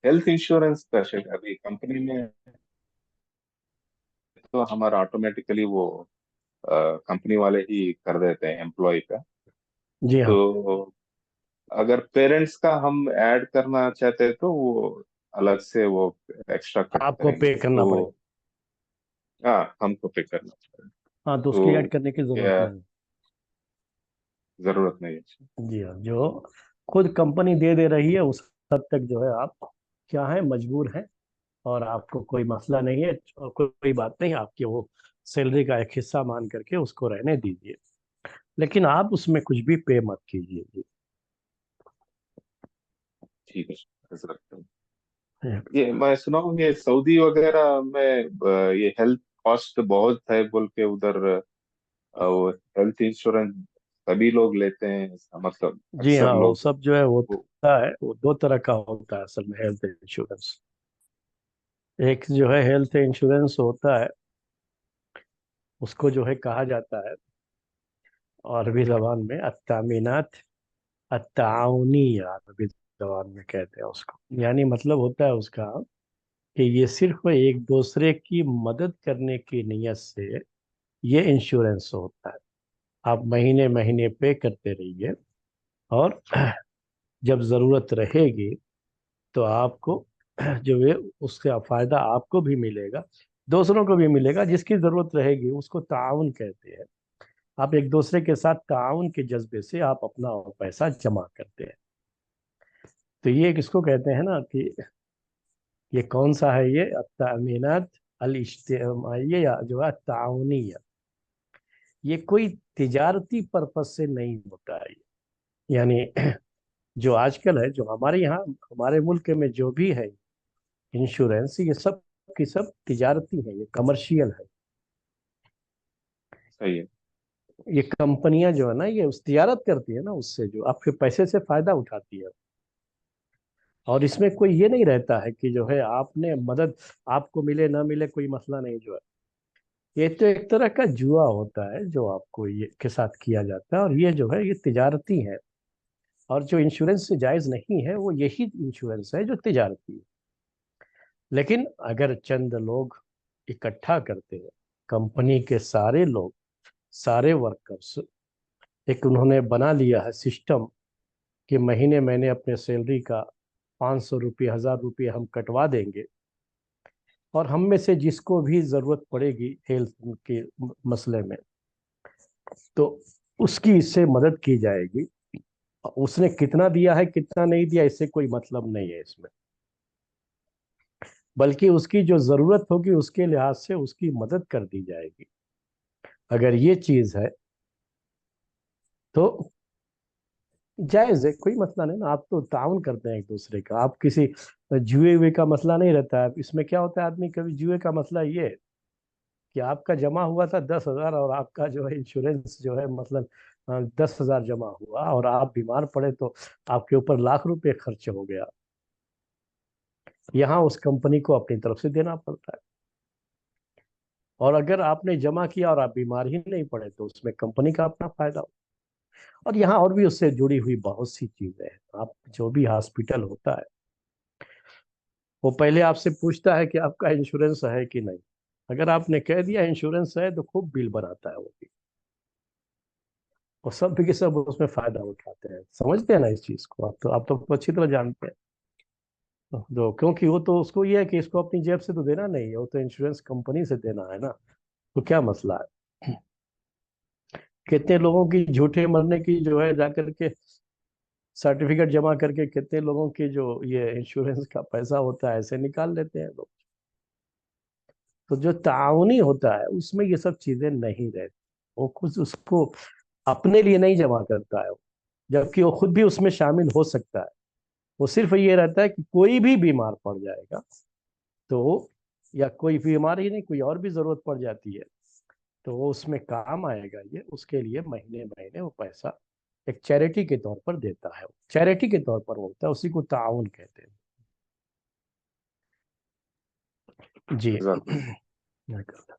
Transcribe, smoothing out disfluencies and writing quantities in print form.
Health insurance का अभी company में तो हमारा ऑटोमेटिकली वो कंपनी वाले ही कर देते हैं एम्प्लॉय का। जी हाँ। तो अगर पेरेंट्स का हम ऐड करना चाहते हैं तो वो अलग से वो एक्स्ट्रा कट आपको करेंगे पे करना पड़ेगा। तो। हाँ, हमको पे करना पड़ेगा। हाँ, तो उसकी ऐड तो करने की जरूरत क्या नहीं। जरूरत नहीं है। जी हाँ, जो खुद कंपनी दे दे रही है उस हद तक जो है आप क्या है, मजबूर हैं। और आपको कोई मसला नहीं है, और कोई बात नहीं, आपकी वो सैलरी का एक हिस्सा मान करके उसको रहने दीजिए। लेकिन आप उसमें कुछ भी पे मत कीजिए जी। ठीक है, ऐसा रखता हूँ। हम्म। ये मैं सुना हूँ ये सऊदी वगैरह में ये हेल्थ कॉस्ट बहुत है बोल के उधर वो हेल्थ इंश्योरेंस सभी लोग लेते हैं, मतलब जी अक्सर हाँ, वो लोग। सब जो है वो वो होता है, वो दो तरह का होता है असल में हेल्थ इंश्योरेंस। एक जो है हेल्थ इंश्योरेंस होता है, उसको जो है कहा जाता है अरबी जबान में अत्तामीनात अत्ताउनिया, अरबी जबान में कहते हैं उसको। यानी मतलब होता है उसका कि ये सिर्फ एक दूसरे की मदद करने की नीयत से ये इंश्योरेंस होता है। आप महीने महीने पे करते रहिए, और जब जरूरत रहेगी तो आपको जो है उसका फायदा आपको भी मिलेगा, दूसरों को भी मिलेगा। जिसकी जरूरत रहेगी उसको ताउन कहते हैं। आप एक दूसरे के साथ ताउन के जज्बे से आप अपना पैसा जमा करते हैं। तो ये किसको कहते हैं ना कि ये कौन सा है, ये अमीनात अल इज्तिमाइया या जो है ताउनिया। ये कोई तिजारती पर्पज से नहीं होता है यानी जो आजकल है, जो हमारे यहाँ हमारे मुल्क में जो भी है इंश्योरेंस, ये सब की सब तिजारती है, ये कमर्शियल है। सही है। ये कंपनियां जो है ना, ये उस तिजारत करती है ना, उससे जो आपके पैसे से फायदा उठाती है। और इसमें कोई ये नहीं रहता है कि जो है आपने मदद, आपको मिले ना मिले कोई मसला नहीं जो है। ये तो एक तरह का जुआ होता है जो आपको ये के साथ किया जाता है, और ये जो है ये तिजारती है। और जो इंश्योरेंस से जायज नहीं है वो यही इंश्योरेंस है जो तिजारती है। लेकिन अगर चंद लोग इकट्ठा करते हैं, कंपनी के सारे लोग, सारे वर्कर्स, एक उन्होंने बना लिया है सिस्टम कि महीने महीने अपने सैलरी का 500 रुपये, 1000 रुपये हम कटवा देंगे, और हम में से जिसको भी जरूरत पड़ेगी हेल्थ के मसले में, तो उसकी इससे मदद की जाएगी। उसने कितना दिया है कितना नहीं दिया इससे कोई मतलब नहीं है इसमें, बल्कि उसकी जो जरूरत होगी उसके लिहाज से उसकी मदद कर दी जाएगी। अगर ये चीज है तो जायज है, कोई मसला नहीं ना। आप तो ताउन करते हैं एक दूसरे का, आप किसी जुए हुए का मसला नहीं रहता है। इसमें क्या होता है, आदमी कभी जुए का मसला ये है कि आपका जमा हुआ था 10,000, और आपका जो है इंश्योरेंस जो है मतलब 10,000 जमा हुआ, और आप बीमार पड़े तो आपके ऊपर लाख रुपए खर्च हो गया। यहाँ उस कंपनी को अपनी तरफ से देना पड़ता है। और अगर आपने जमा किया और आप बीमार ही नहीं पड़े तो उसमें कंपनी का अपना फायदा हो। और यहाँ और भी उससे जुड़ी हुई बहुत सी चीजें हैं। आप जो भी हॉस्पिटल होता है वो पहले आपसे पूछता है कि आपका इंश्योरेंस है कि नहीं। अगर आपने कह दिया इंश्योरेंस है तो खूब बिल बनाता है वो भी, और सब के सब उसमें फायदा उठाते हैं। समझते हैं ना इस चीज को, आप तो अच्छी तरह जानते हैं। तो क्योंकि वो तो उसको ये है कि इसको अपनी जेब से तो देना नहीं है, वो तो इंश्योरेंस कंपनी से देना है ना। तो क्या मसला है। कितने लोगों की झूठे मरने की जो है जाकर के सर्टिफिकेट जमा करके, कितने लोगों की जो ये इंश्योरेंस का पैसा होता है ऐसे निकाल लेते हैं लोग। तो जो ताउनी होता है उसमें ये सब चीजें नहीं रहती। वो खुद उसको अपने लिए नहीं जमा करता है, जबकि वो खुद भी उसमें शामिल हो सकता है। वो सिर्फ ये रहता है कि कोई भी बीमार पड़ जाएगा तो, या कोई बीमार ही नहीं कोई और भी जरूरत पड़ जाती है तो वो उसमें काम आएगा। ये उसके लिए महीने महीने वो पैसा एक चैरिटी के तौर पर देता है। चैरिटी के तौर पर होता है, उसी को ताउन कहते हैं जी। जजाक